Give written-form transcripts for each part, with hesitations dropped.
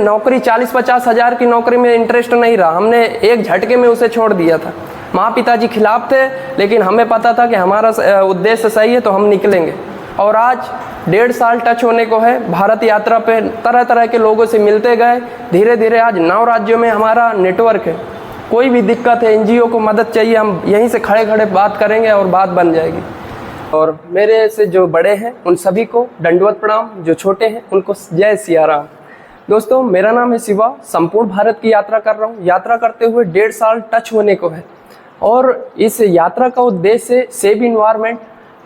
नौकरी 40-50 हज़ार की नौकरी में इंटरेस्ट नहीं रहा, हमने एक झटके में उसे छोड़ दिया था। माँ पिताजी खिलाफ थे, लेकिन हमें पता था कि हमारा उद्देश्य सही है तो हम निकलेंगे। और आज 1.5 साल टच होने को है, भारत यात्रा पे तरह तरह के लोगों से मिलते गए। धीरे धीरे आज 9 राज्यों में हमारा नेटवर्क है। कोई भी दिक्कत है, एनजीओ को मदद चाहिए, हम यहीं से खड़े खड़े बात करेंगे और बात बन जाएगी। और मेरे से जो बड़े हैं उन सभी को दंडवत प्रणाम, जो छोटे हैं उनको जय सिया राम। दोस्तों, मेरा नाम है शिवा, संपूर्ण भारत की यात्रा कर रहा हूँ। यात्रा करते हुए 1.5 साल टच होने को है और इस यात्रा का उद्देश्य सेव इन्वायरमेंट।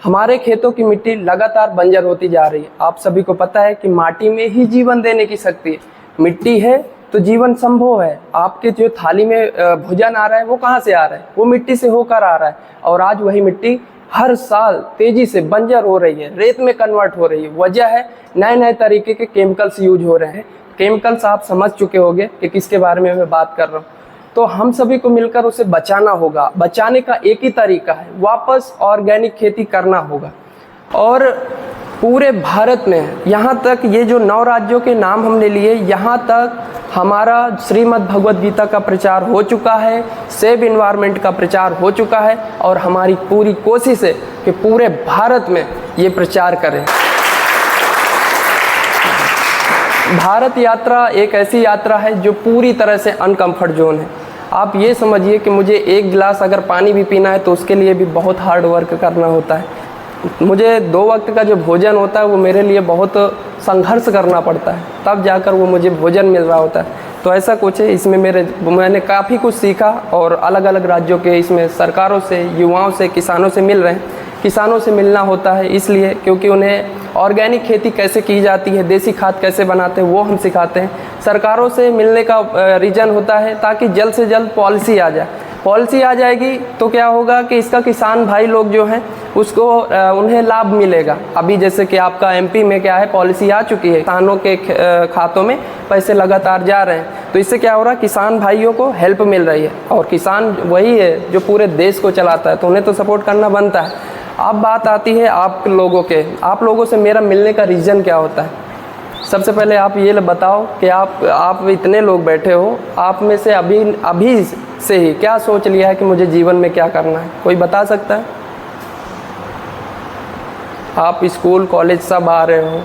हमारे खेतों की मिट्टी लगातार बंजर होती जा रही है। आप सभी को पता है कि माटी में ही जीवन देने की शक्ति है। मिट्टी है तो जीवन संभव है। आपके जो थाली में भोजन आ रहा है वो कहाँ से आ रहा है? वो मिट्टी से होकर आ रहा है। और आज वही मिट्टी हर साल तेजी से बंजर हो रही है, रेत में कन्वर्ट हो रही है। वजह है नए नए तरीके के केमिकल्स यूज हो रहे हैं। केमिकल्स आप समझ चुके होंगे कि किसके बारे में मैं बात कर रहा हूँ। तो हम सभी को मिलकर उसे बचाना होगा। बचाने का एक ही तरीका है, वापस ऑर्गेनिक खेती करना होगा। और पूरे भारत में, यहाँ तक ये जो 9 राज्यों के नाम हमने लिए, यहाँ तक हमारा श्रीमद् भगवद गीता का प्रचार हो चुका है, सेव इन्वायरमेंट का प्रचार हो चुका है। और हमारी पूरी कोशिश है कि पूरे भारत में ये प्रचार करें। भारत यात्रा एक ऐसी यात्रा है जो पूरी तरह से अनकंफर्ट जोन है। आप ये समझिए कि मुझे 1 गिलास अगर पानी भी पीना है तो उसके लिए भी बहुत हार्ड वर्क करना होता है। मुझे 2 वक्त का जो भोजन होता है वो मेरे लिए बहुत संघर्ष करना पड़ता है, तब जाकर वो मुझे भोजन मिल रहा होता है। तो ऐसा कुछ है इसमें। मैंने काफ़ी कुछ सीखा और अलग अलग राज्यों के इसमें सरकारों से, युवाओं से, किसानों से मिल रहे हैं। किसानों से मिलना होता है इसलिए क्योंकि उन्हें ऑर्गेनिक खेती कैसे की जाती है, देसी खाद कैसे बनाते हैं वो हम सिखाते हैं। सरकारों से मिलने का रीज़न होता है ताकि जल्द से जल्द पॉलिसी आ जाए। पॉलिसी आ जाएगी तो क्या होगा कि इसका किसान भाई लोग जो हैं उसको उन्हें लाभ मिलेगा। अभी जैसे कि आपका एमपी में क्या है, पॉलिसी आ चुकी है, किसानों के खातों में पैसे लगातार जा रहे हैं। तो इससे क्या हो रहा है, किसान भाइयों को हेल्प मिल रही है। और किसान वही है जो पूरे देश को चलाता है, तो उन्हें तो सपोर्ट करना बनता है। अब बात आती है आप लोगों के, आप लोगों से मेरा मिलने का रीज़न क्या होता है। सबसे पहले आप ये बताओ कि आप इतने लोग बैठे हो, आप में से अभी से ही क्या सोच लिया है कि मुझे जीवन में क्या करना है? कोई बता सकता है? आप स्कूल कॉलेज सब आ रहे हो,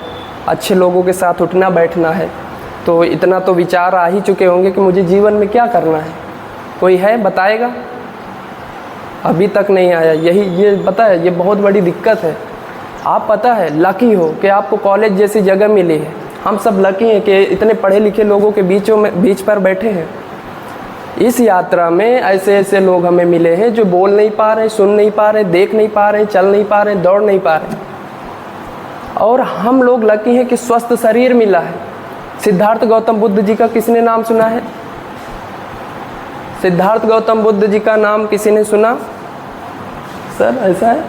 अच्छे लोगों के साथ उठना बैठना है, तो इतना तो विचार आ ही चुके होंगे कि मुझे जीवन में क्या करना है। कोई है बताएगा? अभी तक नहीं आया। ये पता है, ये बहुत बड़ी दिक्कत है। आप पता है लकी हो कि आपको कॉलेज जैसी जगह मिली है। हम सब लकी हैं कि इतने पढ़े लिखे लोगों के बीच पर बैठे हैं। इस यात्रा में ऐसे ऐसे लोग हमें मिले हैं जो बोल नहीं पा रहे, सुन नहीं पा रहे, देख नहीं पा रहे, चल नहीं पा रहे, दौड़ नहीं पा रहे। और हम लोग लकी हैं कि स्वस्थ शरीर मिला है। सिद्धार्थ गौतम बुद्ध जी का किसने नाम सुना है? सिद्धार्थ गौतम बुद्ध जी का नाम किसी ने सुना? सर ऐसा है?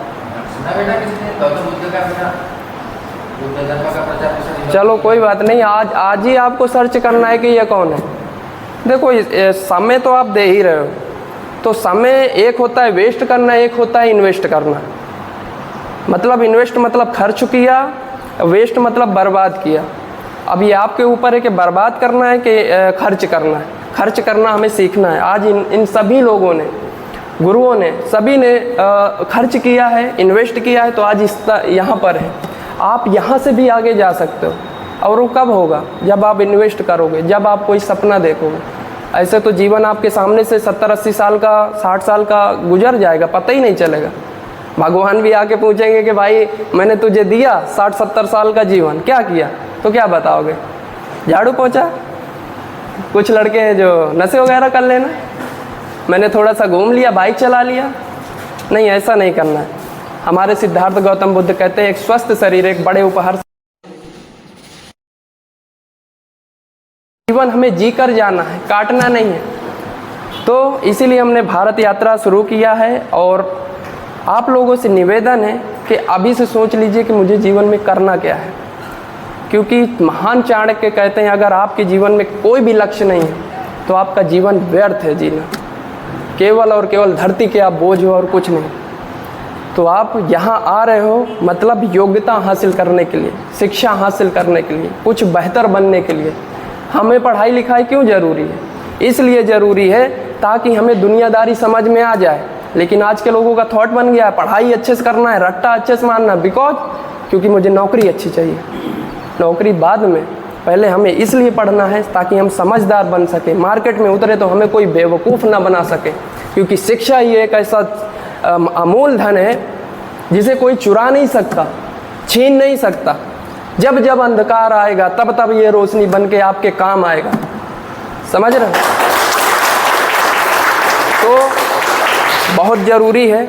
चलो कोई बात नहीं, आज ही आपको सर्च करना है कि ये कौन है। देखो समय तो आप दे ही रहे हो, तो समय एक होता है वेस्ट करना, एक होता है इन्वेस्ट करना। मतलब इन्वेस्ट मतलब खर्च किया, वेस्ट मतलब बर्बाद किया। अब ये आपके ऊपर है कि बर्बाद करना है कि खर्च करना है। खर्च करना हमें सीखना है। आज इन सभी लोगों ने, गुरुओं ने, सभी ने खर्च किया है, इन्वेस्ट किया है, तो आज यहाँ पर है। आप यहाँ से भी आगे जा सकते हो। और वो कब होगा? जब आप इन्वेस्ट करोगे, जब आप कोई सपना देखोगे। ऐसे तो जीवन आपके सामने से 70-80 साल का, 60 साल का गुजर जाएगा, पता ही नहीं चलेगा। भगवान भी आके पूछेंगे कि भाई मैंने तुझे दिया 60-70 साल का जीवन, क्या किया? तो क्या बताओगे? झाड़ू पोंछा? कुछ लड़के हैं जो नशे वगैरह कर लेना, मैंने थोड़ा सा घूम लिया, बाइक चला लिया। नहीं, ऐसा नहीं करना है। हमारे सिद्धार्थ गौतम बुद्ध कहते हैं एक स्वस्थ शरीर एक बड़े उपहार। जीवन हमें जी कर जाना है, काटना नहीं है। तो इसीलिए हमने भारत यात्रा शुरू किया है। और आप लोगों से निवेदन है कि अभी से सोच लीजिए कि मुझे जीवन में करना क्या है। क्योंकि महान चाणक्य कहते हैं अगर आपके जीवन में कोई भी लक्ष्य नहीं है तो आपका जीवन व्यर्थ है जीना। केवल और केवल धरती के आप बोझ हो और कुछ नहीं। तो आप यहाँ आ रहे हो मतलब योग्यता हासिल करने के लिए, शिक्षा हासिल करने के लिए, कुछ बेहतर बनने के लिए। हमें पढ़ाई लिखाई क्यों ज़रूरी है? इसलिए ज़रूरी है ताकि हमें दुनियादारी समझ में आ जाए। लेकिन आज के लोगों का थॉट बन गया है पढ़ाई अच्छे से करना है, रट्टा अच्छे से मारना, क्योंकि मुझे नौकरी अच्छी चाहिए। नौकरी बाद में, पहले हमें इसलिए पढ़ना है ताकि हम समझदार बन सके, मार्केट में उतरे तो हमें कोई बेवकूफ़ ना बना सके। क्योंकि शिक्षा ही एक ऐसा अमूल धन है जिसे कोई चुरा नहीं सकता, छीन नहीं सकता। जब जब अंधकार आएगा तब तब ये रोशनी बन के आपके काम आएगा। समझ रहे हैं? तो बहुत ज़रूरी है।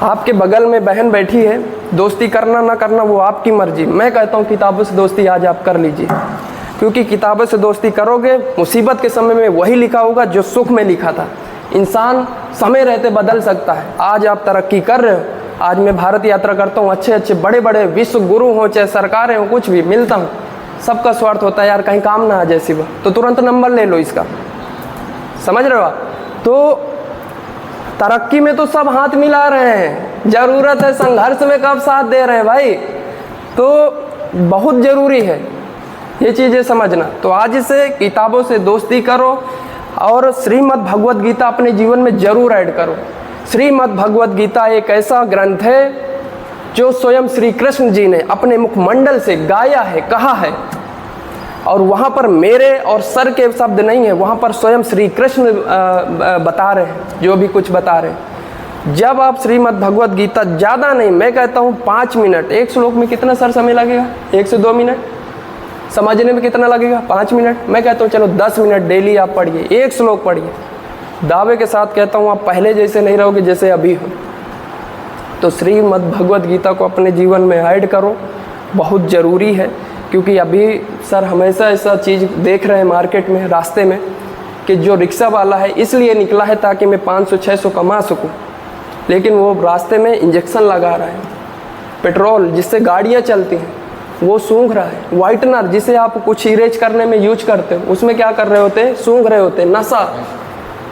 आपके बगल में बहन बैठी है, दोस्ती करना ना करना वो आपकी मर्जी। मैं कहता हूँ किताबों से दोस्ती आज आप कर लीजिए, क्योंकि किताबों से दोस्ती करोगे मुसीबत के समय में वही लिखा होगा जो सुख में लिखा था। इंसान समय रहते बदल सकता है। आज आप तरक्की कर रहे हो, आज मैं भारत यात्रा करता हूँ, अच्छे अच्छे बड़े बड़े विश्व गुरु हों चाहे सरकारें हों, कुछ भी मिलता हूँ, सबका स्वार्थ होता है यार कहीं काम ना आ जाए सिवा, तो तुरंत नंबर ले लो इसका। समझ रहे हो आप? तो तरक्की में तो सब हाथ मिला रहे हैं, ज़रूरत है संघर्ष में कब साथ दे रहे हैं भाई। तो बहुत ज़रूरी है ये चीज़ें समझना। तो आज से किताबों से दोस्ती करो और श्रीमद् भगवद गीता अपने जीवन में ज़रूर ऐड करो। श्रीमद् भगवद गीता एक ऐसा ग्रंथ है जो स्वयं श्री कृष्ण जी ने अपने मुखमंडल से गाया है, कहा है, और वहाँ पर मेरे और सर के शब्द नहीं है, वहाँ पर स्वयं श्री कृष्ण बता रहे हैं जो भी कुछ बता रहे हैं। जब आप श्रीमद् भगवद गीता, ज़्यादा नहीं, मैं कहता हूँ 5 मिनट, एक श्लोक में कितना सर समय लगेगा? 1 से 2 मिनट। समझने में कितना लगेगा? 5 मिनट। मैं कहता हूँ चलो 10 मिनट डेली आप पढ़िए, एक श्लोक पढ़िए। दावे के साथ कहता हूँ आप पहले जैसे नहीं रहोगे जैसे अभी हो। तो श्रीमद् भगवद गीता को अपने जीवन में ऐड करो, बहुत ज़रूरी है। क्योंकि अभी सर हमेशा ऐसा चीज़ देख रहे हैं मार्केट में, रास्ते में, कि जो रिक्शा वाला है इसलिए निकला है ताकि मैं 500-600 कमा सकूं, लेकिन वो रास्ते में इंजेक्शन लगा रहा है, पेट्रोल जिससे गाड़ियां चलती हैं वो सूंघ रहा है, वाइटनर जिसे आप कुछ इरेज करने में यूज करते हो उसमें क्या कर रहे होते हैं? सूंघ रहे होते हैं, नशा,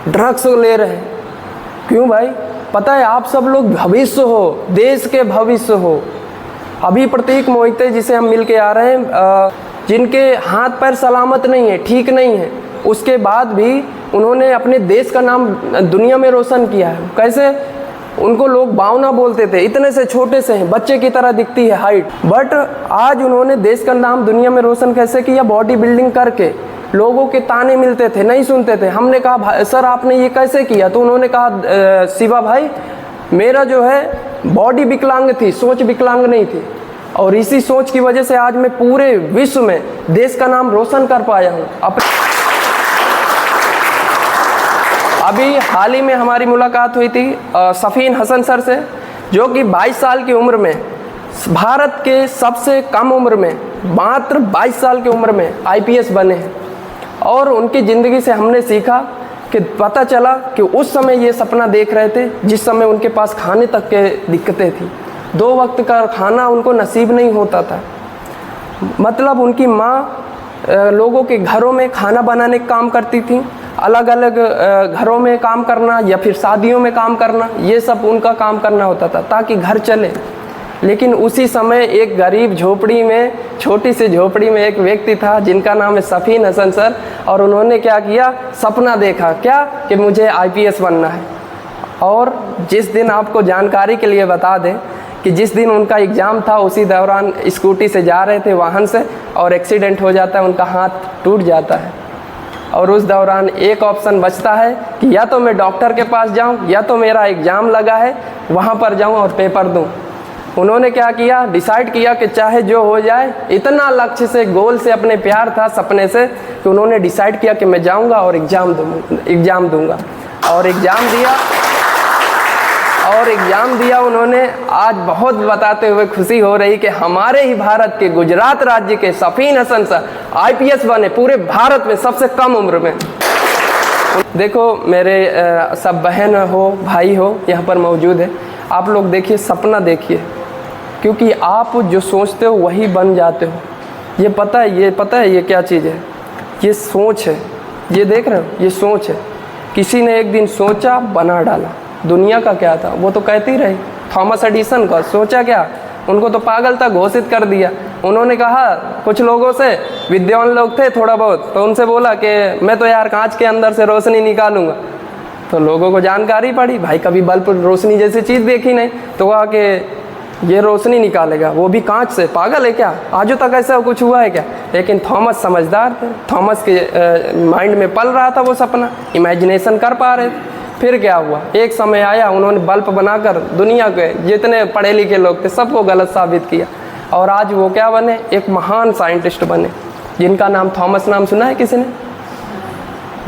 ड्रग्स ले रहे हैं। क्यों भाई? पता है आप सब लोग भविष्य हो, देश के भविष्य हो। अभी प्रतीक मोहिते जिसे हम मिल के आ रहे हैं, जिनके हाथ पैर सलामत नहीं है, ठीक नहीं है, उसके बाद भी उन्होंने अपने देश का नाम दुनिया में रोशन किया है। कैसे? उनको लोग बावना बोलते थे, इतने से छोटे से हैं, बच्चे की तरह दिखती है हाइट, बट आज उन्होंने देश का नाम दुनिया में रोशन कैसे किया? बॉडी बिल्डिंग करके। लोगों के ताने मिलते थे, नहीं सुनते थे। हमने कहा सर आपने ये कैसे किया? तो उन्होंने कहा शिवा भाई मेरा जो है बॉडी विकलांग थी, सोच विकलांग नहीं थी, और इसी सोच की वजह से आज मैं पूरे विश्व में देश का नाम रोशन कर पाया हूँ। अभी हाल ही में हमारी मुलाकात हुई थी सफ़ीन हसन सर से, जो कि 22 साल की उम्र में, भारत के सबसे कम उम्र में, मात्र 22 साल की उम्र में IPS बने हैं। और उनकी ज़िंदगी से हमने सीखा कि पता चला कि उस समय ये सपना देख रहे थे जिस समय उनके पास खाने तक के दिक्कतें थी, 2 वक्त का खाना उनको नसीब नहीं होता था। मतलब उनकी माँ लोगों के घरों में खाना बनाने का काम करती थी, अलग अलग घरों में काम करना या फिर शादियों में काम करना, ये सब उनका काम करना होता था ताकि घर चले। लेकिन उसी समय एक गरीब झोपड़ी में, छोटी सी झोपड़ी में एक व्यक्ति था जिनका नाम है सफ़ीन हसन सर, और उन्होंने क्या किया? सपना देखा, क्या? कि मुझे IPS बनना है। और जिस दिन, आपको जानकारी के लिए बता दें कि जिस दिन उनका एग्ज़ाम था उसी दौरान स्कूटी से जा रहे थे वाहन से, और एक्सीडेंट हो जाता है, उनका हाथ टूट जाता है। और उस दौरान एक ऑप्शन बचता है कि या तो मैं डॉक्टर के पास जाऊं, या तो मेरा एग्ज़ाम लगा है वहां पर जाऊं और पेपर दूं। उन्होंने क्या किया? डिसाइड किया कि चाहे जो हो जाए। इतना लक्ष्य से, गोल से, अपने प्यार था, सपने से, कि उन्होंने डिसाइड किया कि मैं जाऊंगा और एग्ज़ाम दूंगा। और एग्ज़ाम दिया उन्होंने। आज बहुत बताते हुए खुशी हो रही कि हमारे ही भारत के गुजरात राज्य के सफ़ीन हसन सर IPS बने, पूरे भारत में सबसे कम उम्र में। देखो मेरे सब बहन हो, भाई हो यहाँ पर मौजूद है, आप लोग देखिए, सपना देखिए, क्योंकि आप जो सोचते हो वही बन जाते हो। ये पता है ये क्या चीज़ है? ये सोच है। ये देख रहे हो, ये सोच है। किसी ने एक दिन सोचा, बना डाला। दुनिया का क्या था? वो तो कहती रही। थॉमस एडिसन का सोचा क्या? उनको तो पागल था, घोषित कर दिया। उन्होंने कहा कुछ लोगों से, विद्वान लोग थे थोड़ा बहुत, तो उनसे बोला कि मैं तो यार कांच के अंदर से रोशनी निकालूंगा। तो लोगों को जानकारी पड़ी, भाई कभी बल्ब रोशनी जैसी चीज़ देखी नहीं, तो कहा कि ये रोशनी निकालेगा, वो भी कांच से, पागल है क्या, आजू तक ऐसा कुछ हुआ है क्या। लेकिन थॉमस समझदार थे, थॉमस के माइंड में पल रहा था वो सपना, इमेजिनेशन कर पा रहे थे। फिर क्या हुआ, एक समय आया, उन्होंने बल्ब बनाकर दुनिया के जितने पढ़े लिखे लोग थे सबको गलत साबित किया, और आज वो क्या बने, एक महान साइंटिस्ट बने, जिनका नाम थॉमस, नाम सुना है किसी ने।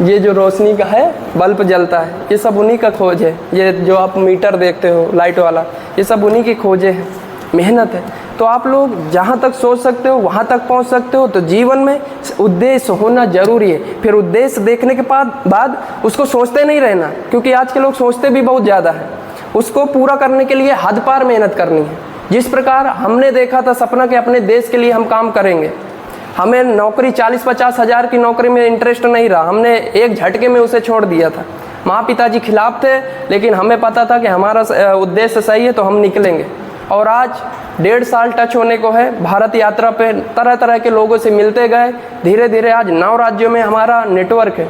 ये जो रोशनी का है, बल्ब जलता है, ये सब उन्हीं का खोज है। ये जो आप मीटर देखते हो लाइट वाला, ये सब उन्हीं की खोजें हैं, मेहनत है। तो आप लोग जहाँ तक सोच सकते हो वहाँ तक पहुँच सकते हो। तो जीवन में उद्देश्य होना जरूरी है। फिर उद्देश्य देखने के बाद उसको सोचते नहीं रहना, क्योंकि आज के लोग सोचते भी बहुत ज़्यादा है। उसको पूरा करने के लिए हद पार मेहनत करनी है। जिस प्रकार हमने देखा था सपना कि अपने देश के लिए हम काम करेंगे, हमें नौकरी 40-50 हज़ार की नौकरी में इंटरेस्ट नहीं रहा, हमने एक झटके में उसे छोड़ दिया था। माँ पिताजी खिलाफ थे, लेकिन हमें पता था कि हमारा उद्देश्य सही है तो हम निकलेंगे। और आज 1.5 साल टच होने को है, भारत यात्रा पे तरह तरह के लोगों से मिलते गए, धीरे धीरे आज 9 राज्यों में हमारा नेटवर्क है।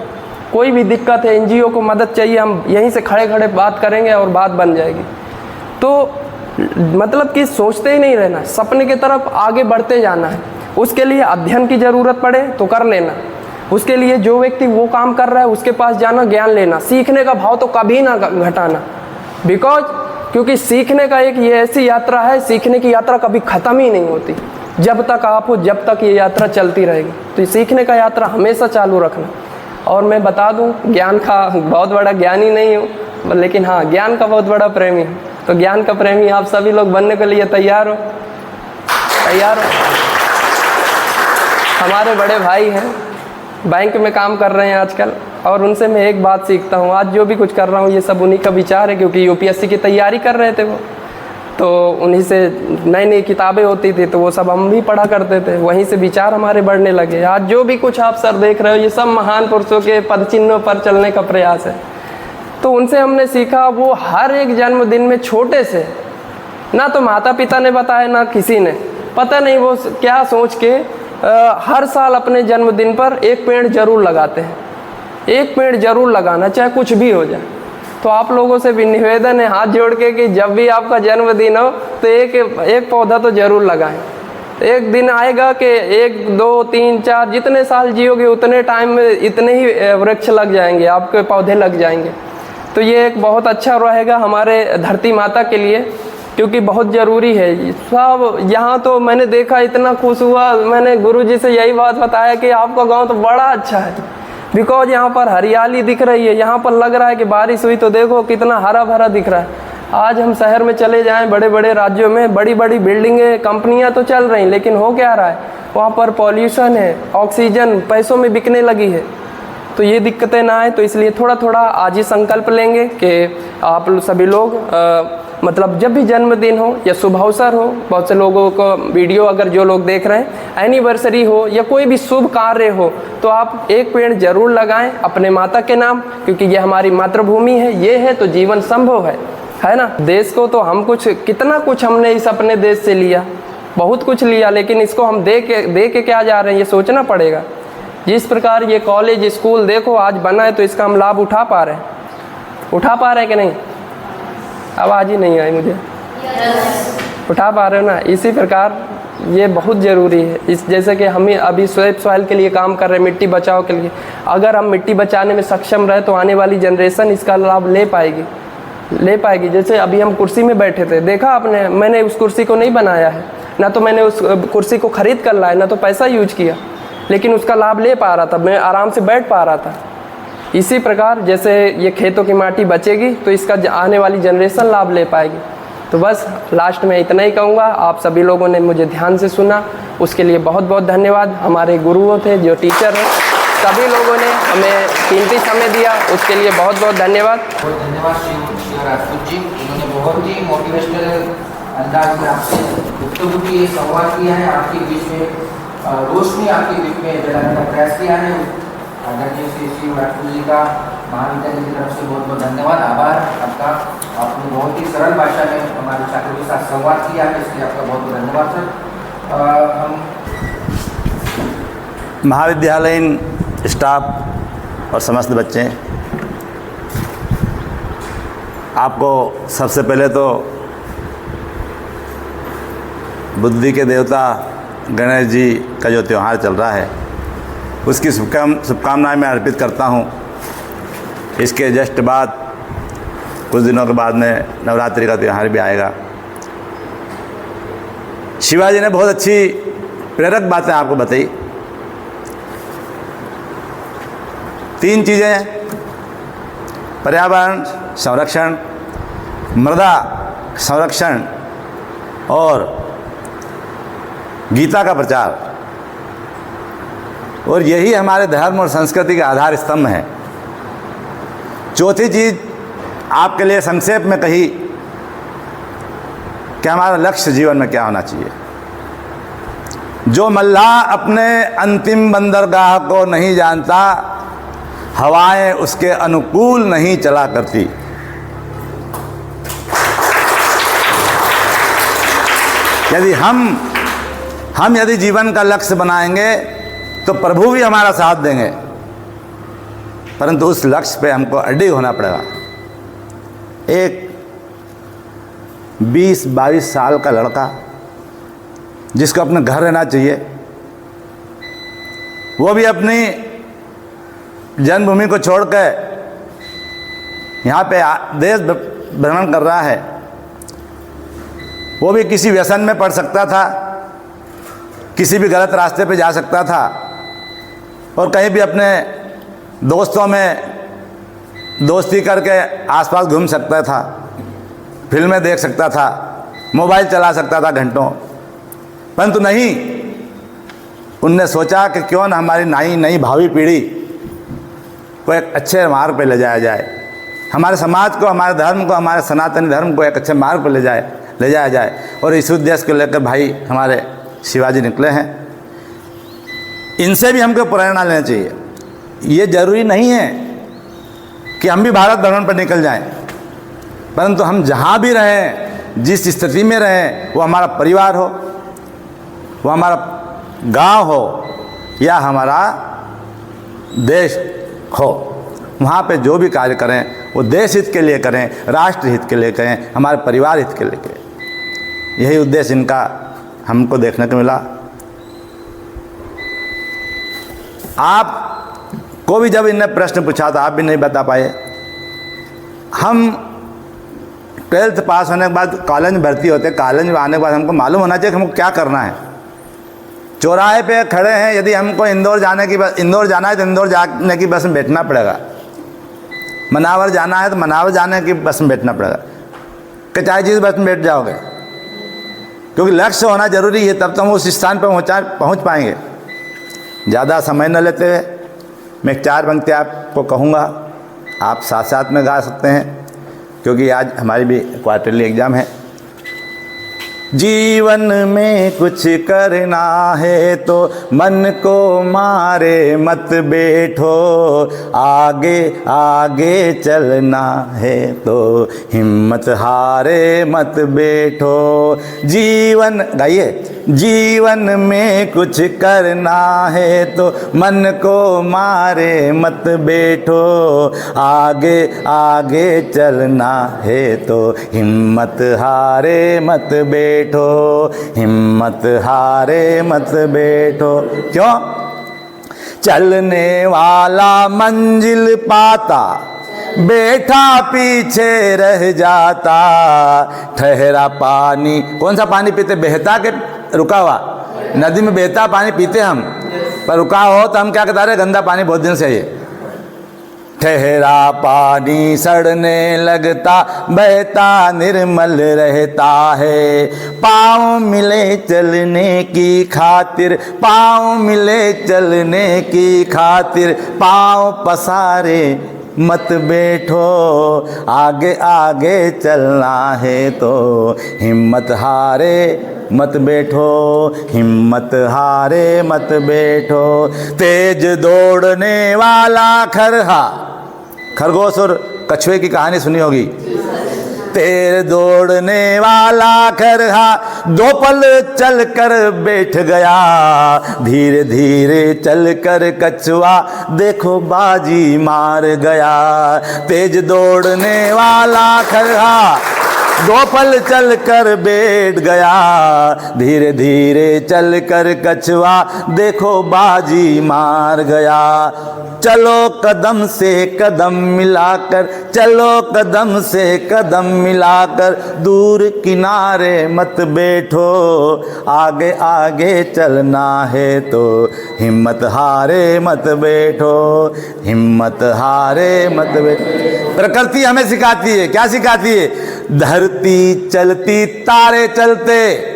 कोई भी दिक्कत है, NGO को मदद चाहिए, हम यहीं से खड़े खड़े बात करेंगे और बात बन जाएगी। तो मतलब कि सोचते ही नहीं रहना, सपने की तरफ आगे बढ़ते जाना है। उसके लिए अध्ययन की ज़रूरत पड़े तो कर लेना, उसके लिए जो व्यक्ति वो काम कर रहा है उसके पास जाना, ज्ञान लेना, सीखने का भाव तो कभी ना घटाना। क्योंकि सीखने का एक ये ऐसी यात्रा है, सीखने की यात्रा कभी ख़त्म ही नहीं होती। जब तक आप हो, जब तक ये यात्रा चलती रहेगी, तो सीखने का यात्रा हमेशा चालू रखना। और मैं बता दूं, ज्ञान का बहुत बड़ा ज्ञानी नहीं हूँ, लेकिन हाँ ज्ञान का बहुत बड़ा प्रेमी हूँ। तो ज्ञान का प्रेमी आप सभी लोग बनने के लिए तैयार हो? तैयार हो? हमारे बड़े भाई हैं, बैंक में काम कर रहे हैं आजकल, और उनसे मैं एक बात सीखता हूँ। आज जो भी कुछ कर रहा हूँ ये सब उन्हीं का विचार है, क्योंकि UPSC की तैयारी कर रहे थे वो, तो उन्हीं से नई नई किताबें होती थी तो वो सब हम भी पढ़ा करते थे, वहीं से विचार हमारे बढ़ने लगे। आज जो भी कुछ आप सर देख रहे हो ये सब महान पुरुषों के पदचिन्हों पर चलने का प्रयास है। तो उनसे हमने सीखा, वो हर एक जन्मदिन में छोटे से, ना तो माता पिता ने बताया ना किसी ने, पता नहीं वो क्या सोच के हर साल अपने जन्मदिन पर एक पेड़ जरूर लगाते हैं। एक पेड़ जरूर लगाना, चाहे कुछ भी हो जाए। तो आप लोगों से भी निवेदन है हाथ जोड़ के कि जब भी आपका जन्मदिन हो तो एक पौधा तो जरूर लगाएं। एक दिन आएगा कि 1, 2, 3, 4 जितने साल जियोगे उतने टाइम में इतने ही वृक्ष लग जाएंगे, आपके पौधे लग जाएंगे। तो ये एक बहुत अच्छा रहेगा हमारे धरती माता के लिए, क्योंकि बहुत ज़रूरी है सब। यहाँ तो मैंने देखा, इतना खुश हुआ, मैंने गुरुजी से यही बात बताया कि आपका गांव तो बड़ा अच्छा है, बिकॉज यहाँ पर हरियाली दिख रही है। यहाँ पर लग रहा है कि बारिश हुई तो देखो कितना हरा भरा दिख रहा है। आज हम शहर में चले जाएं, बड़े बड़े राज्यों में बड़ी बड़ी बिल्डिंगें, कंपनियाँ तो चल रही, लेकिन हो क्या रहा है, वहाँ पर पॉल्यूशन है, ऑक्सीजन पैसों में बिकने लगी है। तो ये दिक्कतें ना आए, तो इसलिए थोड़ा थोड़ा आज ही संकल्प लेंगे कि आप सभी लोग मतलब जब भी जन्मदिन हो या शुभ अवसर हो, बहुत से लोगों को वीडियो अगर जो लोग देख रहे हैं, एनिवर्सरी हो या कोई भी शुभ कार्य हो, तो आप एक पेड़ जरूर लगाएं अपने माता के नाम, क्योंकि ये हमारी मातृभूमि है, ये है तो जीवन संभव है ना। देश को तो हम कितना कुछ हमने इस अपने देश से लिया, बहुत कुछ लिया, लेकिन इसको हम दे के क्या जा रहे हैं ये सोचना पड़ेगा। जिस प्रकार ये कॉलेज स्कूल देखो आज बना है, तो इसका हम लाभ उठा पा रहे हैं कि नहीं? आवाज़ ही नहीं आई मुझे। उठा पा रहे हो ना? इसी प्रकार ये बहुत ज़रूरी है। इस जैसे कि हम अभी स्वेप सॉइल के लिए काम कर रहे हैं, मिट्टी बचाओ के लिए, अगर हम मिट्टी बचाने में सक्षम रहे तो आने वाली जनरेशन इसका लाभ ले पाएगी। जैसे अभी हम कुर्सी में बैठे थे, देखा आपने, मैंने उस कुर्सी को नहीं बनाया है, ना तो मैंने उस कुर्सी को ख़रीद कर लाया, ना तो पैसा यूज किया, लेकिन उसका लाभ ले पा रहा था, मैं आराम से बैठ पा रहा था। इसी प्रकार जैसे ये खेतों की माटी बचेगी तो इसका आने वाली जनरेशन लाभ ले पाएगी। तो बस लास्ट में इतना ही कहूँगा। आप सभी लोगों ने मुझे ध्यान से सुना, उसके लिए बहुत बहुत धन्यवाद। हमारे गुरुओं थे, जो टीचर हैं, सभी लोगों ने हमें कीमती समय दिया, उसके लिए बहुत बहुत धन्यवाद। बहुत धन्यवाद श्री राजपूत जी, उन्होंने बहुत ही मोटिवेशनल अंदाज में आपसे गुफ्तगू की, संवाद किया है, आपके बीच में रोशनी आपके बीच में जलाने का प्रयास किया है। आदरणीय श्री राजपूत जी का महाविद्यालय की तरफ से बहुत बहुत धन्यवाद, आभार आपका। आपने बहुत ही सरल भाषा में हमारे छात्रों के साथ संवाद किया है, इसलिए आपका बहुत बहुत धन्यवाद सर। हम महाविद्यालयीन स्टाफ और समस्त बच्चे, आपको सबसे पहले तो बुद्धि के देवता गणेश जी का जो त्यौहार चल रहा है उसकी शुभकामनाएं मैं अर्पित करता हूं। इसके जस्ट बाद कुछ दिनों के बाद में नवरात्रि का त्यौहार भी आएगा। शिवाजी ने बहुत अच्छी प्रेरक बातें आपको बताई। 3 चीज़ें हैं: पर्यावरण संरक्षण, मृदा संरक्षण और गीता का प्रचार। और यही हमारे धर्म और संस्कृति के आधार स्तंभ हैं। चौथी चीज़ आपके लिए संक्षेप में कही कि हमारा लक्ष्य जीवन में क्या होना चाहिए। जो मल्लाह अपने अंतिम बंदरगाह को नहीं जानता, हवाएं उसके अनुकूल नहीं चला करती। यदि हम यदि जीवन का लक्ष्य बनाएंगे तो प्रभु भी हमारा साथ देंगे, परंतु उस लक्ष्य पे हमको अडिग होना पड़ेगा। एक 20-22 साल का लड़का जिसको अपने घर रहना चाहिए, वो भी अपनी जन्मभूमि को छोड़कर यहाँ पे देश भ्रमण कर रहा है। वो भी किसी व्यसन में पड़ सकता था, किसी भी गलत रास्ते पे जा सकता था और कहीं भी अपने दोस्तों में दोस्ती करके आसपास घूम सकता था, फिल्में देख सकता था, मोबाइल चला सकता था घंटों। परंतु नहीं, उनने सोचा कि क्यों ना हमारी नई भावी पीढ़ी को एक अच्छे मार्ग पे ले जाया जाए, हमारे समाज को, हमारे धर्म को, हमारे सनातनी धर्म को एक अच्छे मार्ग पे ले जाया जाए। और इस उद्देश्य को लेकर भाई हमारे शिवाजी निकले हैं। इनसे भी हमको प्रेरणा लेना चाहिए। ये जरूरी नहीं है कि हम भी भारत भ्रमण पर निकल जाएं, परंतु हम जहाँ भी रहें, जिस स्थिति में रहें, वो हमारा परिवार हो, वो हमारा गांव हो या हमारा देश हो, वहाँ पे जो भी कार्य करें वो देश हित के लिए करें, राष्ट्र हित के लिए करें, हमारे परिवार हित के लिए करें। यही उद्देश्य इनका हमको देखने को मिला। आप को भी जब इनने प्रश्न पूछा तो आप भी नहीं बता पाए। हम 12th पास होने के बाद कॉलेज में भर्ती होते, कॉलेज में आने के बाद हमको मालूम होना चाहिए कि हमको क्या करना है। चौराहे पे खड़े हैं, यदि हमको इंदौर जाना है तो इंदौर जाने की बस में बैठना पड़ेगा, मनावर जाना है तो मनावर जाने की बस में बैठना पड़ेगा। कचाई चीज़ बस में बैठ जाओगे, क्योंकि लक्ष्य होना जरूरी है, तब तो हम उस स्थान पर पहुँच पाएंगे। ज़्यादा समय न लेते हुए मैं 4 पंक्ति आपको कहूँगा, आप साथ साथ में गा सकते हैं, क्योंकि आज हमारी भी क्वार्टरली एग्ज़ाम है। जीवन में कुछ करना है तो मन को मारे मत बैठो, आगे आगे चलना है तो हिम्मत हारे मत बैठो। जीवन गाइए, जीवन में कुछ करना है तो मन को मारे मत बैठो, आगे आगे चलना है तो हिम्मत हारे मत बैठो, हिम्मत हारे मत बैठो। क्यों? चलने वाला मंजिल पाता, बैठा पीछे रह जाता। ठहरा पानी, कौन सा पानी पीते? बहता के रुका हुआ? नदी में बहता पानी पीते हम, पर रुका हो तो हम क्या कहते हैं? गंदा पानी बहुत दिन से है। ठहरा पानी सड़ने लगता, बहता निर्मल रहता है। पाँव मिले चलने की खातिर, पाँव मिले चलने की खातिर, पाँव पसारे मत बैठो, आगे आगे चलना है तो हिम्मत हारे मत बैठो, हिम्मत हारे मत बैठो। तेज दौड़ने वाला खरहा, खरगोश और कछुए की कहानी सुनी होगी। तेज दौड़ने वाला खरहा 2 पल चल कर बैठ गया, धीरे धीरे चल कर कछुआ देखो बाजी मार गया। तेज दौड़ने वाला खरहा 2 पल चल कर बैठ गया, धीरे धीरे चल कर कछुआ देखो बाजी मार गया। चलो कदम से कदम मिलाकर, चलो कदम से कदम मिलाकर, दूर किनारे मत बैठो, आगे आगे चलना है तो हिम्मत हारे मत बैठो, हिम्मत हारे मत बैठो। प्रकृति हमें सिखाती है, क्या सिखाती है? धरती चलती तारे चलते,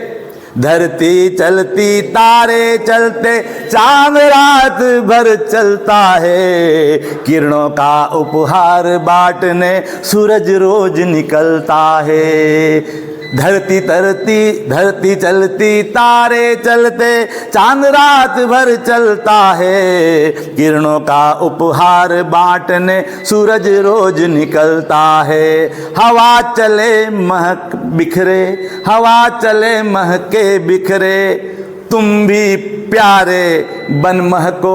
धरती चलती तारे चलते, चांद रात भर चलता है, किरणों का उपहार बांटने सूरज रोज निकलता है। धरती चलती तारे चलते, चांद रात भर चलता है, किरणों का उपहार बांटने सूरज रोज निकलता है। हवा चले महक बिखरे, हवा चले महके बिखरे, तुम भी प्यारे बन महको,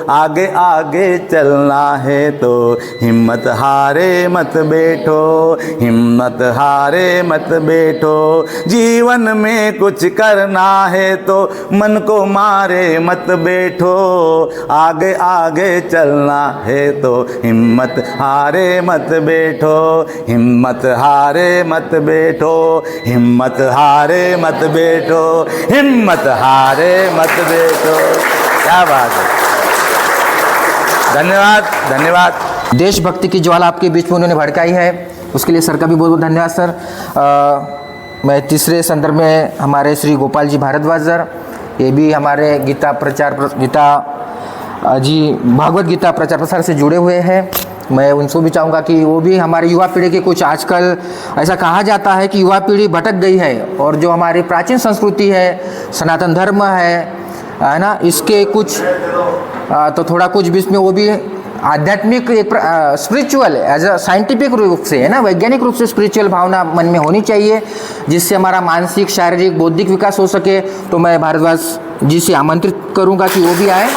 आगे आगे चलना है तो हिम्मत हारे मत बैठो, हिम्मत हारे मत बैठो। जीवन में कुछ करना है तो मन को मारे मत बैठो, आगे आगे चलना है तो हिम्मत हारे मत बैठो, हिम्मत हारे मत बैठो, हिम्मत हारे मत बैठो, हिम्मत हारे मत बैठो। क्या बात है, धन्यवाद धन्यवाद। देशभक्ति की ज्वाला आपके बीच में उन्होंने भड़काई है, उसके लिए सर का भी बहुत बहुत धन्यवाद सर। मैं तीसरे संदर्भ में हमारे श्री गोपाल जी भारद्वाज सर, ये भी हमारे भागवत गीता प्रचार प्रसार से जुड़े हुए हैं। मैं उनको भी चाहूँगा कि वो भी हमारी युवा पीढ़ी के कुछ, आजकल ऐसा कहा जाता है कि युवा पीढ़ी भटक गई है, और जो हमारी प्राचीन संस्कृति है, सनातन धर्म है ना, इसके कुछ तो थोड़ा कुछ बीच में वो भी आध्यात्मिक एक स्पिरिचुअल एज अ साइंटिफिक रूप से है ना, वैज्ञानिक रूप से स्पिरिचुअल भावना मन में होनी चाहिए, जिससे हमारा मानसिक, शारीरिक, बौद्धिक विकास हो सके। तो मैं भारद्वाज जी से आमंत्रित करूंगा कि वो भी आए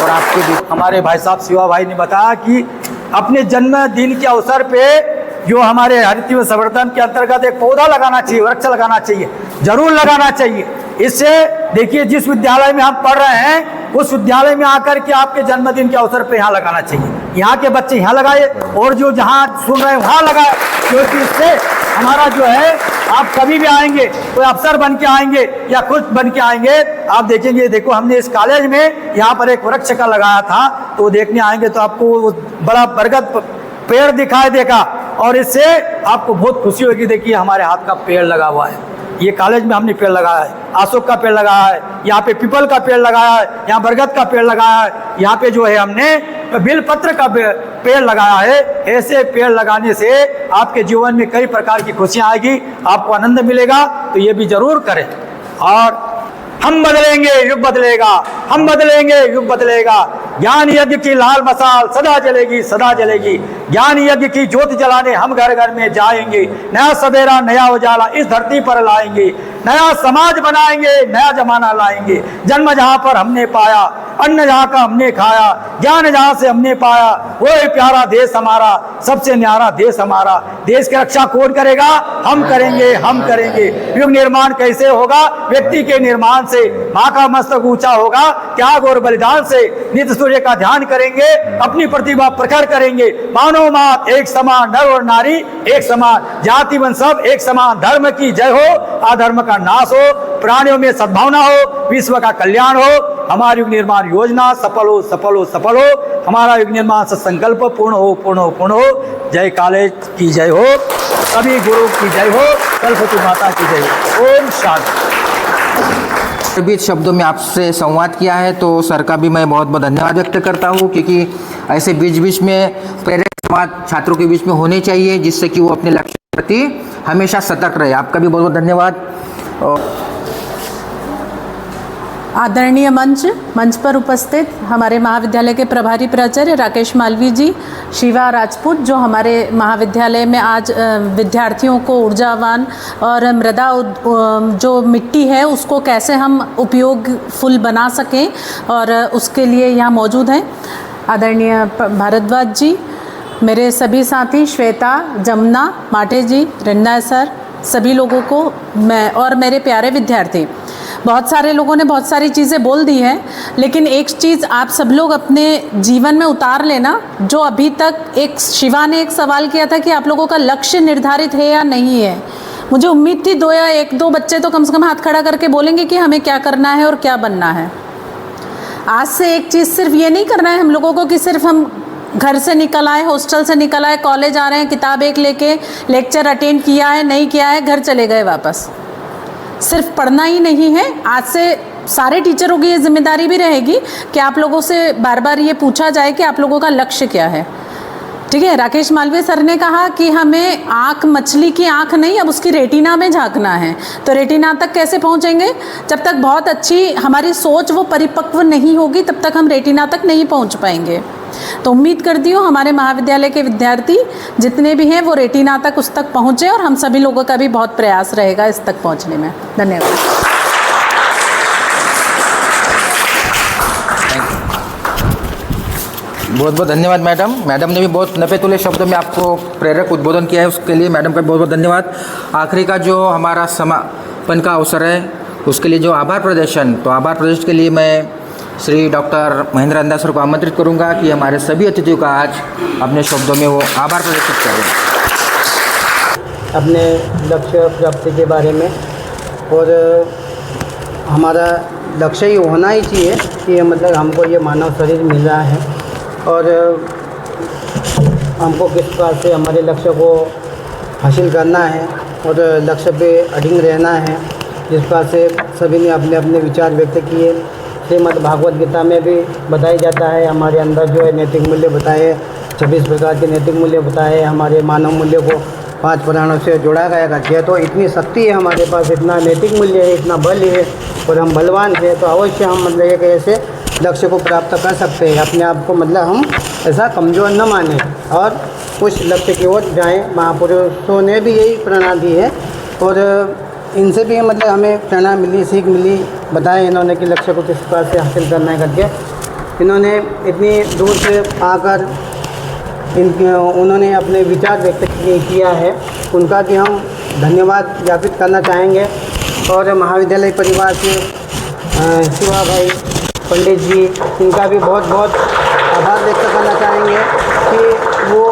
और आपके भी। हमारे भाई साहब शिवा भाई ने बताया कि अपने जन्मदिन के अवसर पे जो हमारे हरित संवर्धन के अंतर्गत एक पौधा लगाना चाहिए, वृक्ष लगाना चाहिए, जरूर लगाना चाहिए। इससे देखिए, जिस विद्यालय में हम पढ़ रहे हैं उस विद्यालय में आकर के आपके जन्मदिन के अवसर पे यहाँ लगाना चाहिए। यहाँ के बच्चे यहाँ लगाए और जो जहाँ सुन रहे हैं वहाँ लगाए, क्योंकि इससे हमारा जो है, आप कभी भी आएंगे, कोई अफसर बन के आएंगे या कुछ बन के आएंगे, आप देखेंगे, देखो हमने इस कॉलेज में यहाँ पर एक वृक्ष का लगाया था, तो देखने आएंगे तो आपको बड़ा बरगद पेड़ दिखाई देगा और इससे आपको बहुत खुशी होगी। देखिए हमारे हाथ का पेड़ लगा हुआ है, ये कॉलेज में हमने पेड़ लगाया है, अशोक का पेड़ लगाया है, यहाँ पे पीपल का पेड़ लगाया है, यहाँ बरगद का पेड़ लगाया है, यहाँ पे जो है हमने बिलपत्र का पेड़ लगाया है। ऐसे पेड़ लगाने से आपके जीवन में कई प्रकार की खुशियाँ आएगी, आपको आनंद मिलेगा, तो ये भी जरूर करें। और हम बदलेंगे युग बदलेगा, हम बदलेंगे युग बदलेगा। ज्ञान यज्ञ की लाल मसाल सदा जलेगी, सदा जलेगी। ज्ञान यज्ञ की ज्योति जलाने हम घर घर में जाएंगे, नया सवेरा नया उजाला इस धरती पर लाएंगे, नया समाज बनाएंगे, नया जमाना लाएंगे। जन्म जहाँ पर हमने पाया, अन्न जहाँ का हमने खाया, ज्ञान जहाँ से हमने पाया, वही प्यारा देश हमारा, सबसे न्यारा देश हमारा। देश की रक्षा कौन करेगा? हम करेंगे, हम करेंगे। युग निर्माण कैसे होगा? व्यक्ति के निर्माण से। माँ का मस्तक ऊंचा होगा त्याग और बलिदान से। नित्य सूर्य का ध्यान करेंगे, अपनी प्रतिभा प्रखर करेंगे। मानव मात एक समान, नर और नारी एक समान, जाति वन सब एक समान। धर्म की जय हो, अधर्म का नाश हो, प्राणियों में सद्भावना हो, विश्व का कल्याण हो। हमारी युग निर्माण योजना सफल हो, सफल हो, सफल हो। हमारा युग निर्माण संकल्प पूर्ण हो, पूर्ण हो, पूर्ण हो। जय कॉलेज की जय हो, सभी गुरु की जय हो, सरस्वती माता की जय हो। ओम शांति। बीच शब्दों में आपसे संवाद किया है, तो सर का भी मैं बहुत बहुत धन्यवाद व्यक्त करता हूँ, क्योंकि ऐसे बीच बीच में प्रेरक संवाद छात्रों के बीच में होने चाहिए, जिससे कि वो अपने लक्ष्य के प्रति हमेशा सतर्क रहे। आपका भी बहुत बहुत धन्यवाद। आदरणीय मंच पर उपस्थित हमारे महाविद्यालय के प्रभारी प्राचार्य राकेश मालवीय जी, शिवा राजपूत, जो हमारे महाविद्यालय में आज विद्यार्थियों को ऊर्जावान और मृदा जो मिट्टी है उसको कैसे हम उपयोगफुल बना सकें और उसके लिए यहाँ मौजूद हैं। आदरणीय भारद्वाज जी, मेरे सभी साथी श्वेता, जमुना, माटे जी, रंडा सर, सभी लोगों को मैं और मेरे प्यारे विद्यार्थी, बहुत सारे लोगों ने बहुत सारी चीज़ें बोल दी हैं, लेकिन एक चीज़ आप सब लोग अपने जीवन में उतार लेना। जो अभी तक एक शिवा ने एक सवाल किया था कि आप लोगों का लक्ष्य निर्धारित है या नहीं है। मुझे उम्मीद थी 2 या 1-2 बच्चे तो कम से कम हाथ खड़ा करके बोलेंगे कि हमें क्या करना है और क्या बनना है। आज से एक चीज़ सिर्फ ये नहीं करना है हम लोगों को कि सिर्फ हम घर से निकल आए, हॉस्टल से निकल आए, कॉलेज आ रहे हैं, किताब एक लेके लेक्चर अटेंड किया है, नहीं किया है, घर चले गए वापस। सिर्फ पढ़ना ही नहीं है। आज से सारे टीचरों की ये जिम्मेदारी भी रहेगी कि आप लोगों से बार बार ये पूछा जाए कि आप लोगों का लक्ष्य क्या है। ठीक है, राकेश मालवीय सर ने कहा कि हमें आँख, मछली की आँख नहीं, अब उसकी रेटिना में झांकना है। तो रेटिना तक कैसे पहुँचेंगे? जब तक बहुत अच्छी हमारी सोच वो परिपक्व नहीं होगी तब तक हम रेटिना तक नहीं पहुँच पाएंगे। तो उम्मीद करती हूँ हमारे महाविद्यालय के विद्यार्थी जितने भी हैं वो रेटिना तक उस तक पहुँचे और हम सभी लोगों का भी बहुत प्रयास रहेगा इस तक पहुँचने में। धन्यवाद। बहुत बहुत धन्यवाद मैडम। मैडम ने भी बहुत नपे तुले शब्दों में आपको प्रेरक उद्बोधन किया है, उसके लिए मैडम का बहुत बहुत धन्यवाद। आखिरी का जो हमारा समापन का अवसर है उसके लिए जो आभार प्रदर्शन, तो आभार प्रदर्शन के लिए मैं श्री डॉक्टर महेंद्र अंधा सर को आमंत्रित करूंगा कि हमारे सभी अतिथियों का आज अपने शब्दों में वो आभार प्रदर्शित करें अपने लक्ष्य प्राप्ति के बारे में। और हमारा लक्ष्य ही होना ही चाहिए कि मतलब हमको ये मानव शरीर मिल रहा है और हमको किस प्रकार से हमारे लक्ष्य को हासिल करना है और लक्ष्य पे अडिग रहना है। जिस प्रकार से सभी ने अपने अपने विचार व्यक्त किए। श्रीमद् भागवत गीता में भी बताया जाता है, हमारे अंदर जो है नैतिक मूल्य बताए, 26 प्रकार के नैतिक मूल्य बताए, हमारे मानव मूल्य को 5 प्राणों से जोड़ा गया करके है। तो इतनी शक्ति है हमारे पास, इतना नैतिक मूल्य है, इतना बल है और हम बलवान हैं, तो अवश्य हम मतलब एक ऐसे लक्ष्य को प्राप्त कर सकते हैं। अपने आप को मतलब हम ऐसा कमज़ोर न माने और उस लक्ष्य की ओर जाएँ। महापुरुषों ने भी यही प्रेरणा दी है और इनसे भी मतलब हमें प्रेरणा मिली, सीख मिली, बताया इन्होंने कि लक्ष्य को किस प्रकार से हासिल करना है करके। इन्होंने इतनी दूर से आकर उन्होंने अपने विचार व्यक्त किया है, उनका भी हम धन्यवाद ज्ञापित करना चाहेंगे। और महाविद्यालय परिवार से शिवा भाई पंडित जी, इनका भी बहुत बहुत आभार व्यक्त करना चाहेंगे कि वो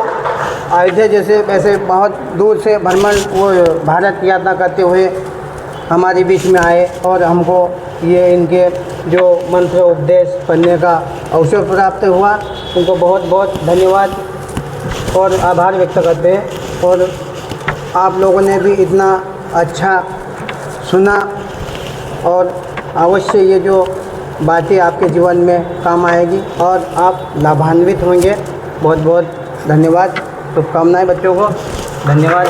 अयोध्या जैसे ऐसे बहुत दूर से भ्रमण वो भारत यात्रा करते हुए हमारे बीच में आए और हमको ये इनके जो मंत्र उपदेश पढ़ने का अवसर प्राप्त हुआ। उनको बहुत बहुत धन्यवाद और आभार व्यक्त करते हैं। और आप लोगों ने भी इतना अच्छा सुना और अवश्य ये जो बातें आपके जीवन में काम आएगी और आप लाभान्वित होंगे। बहुत बहुत धन्यवाद, शुभकामनाएं बच्चों को। धन्यवाद।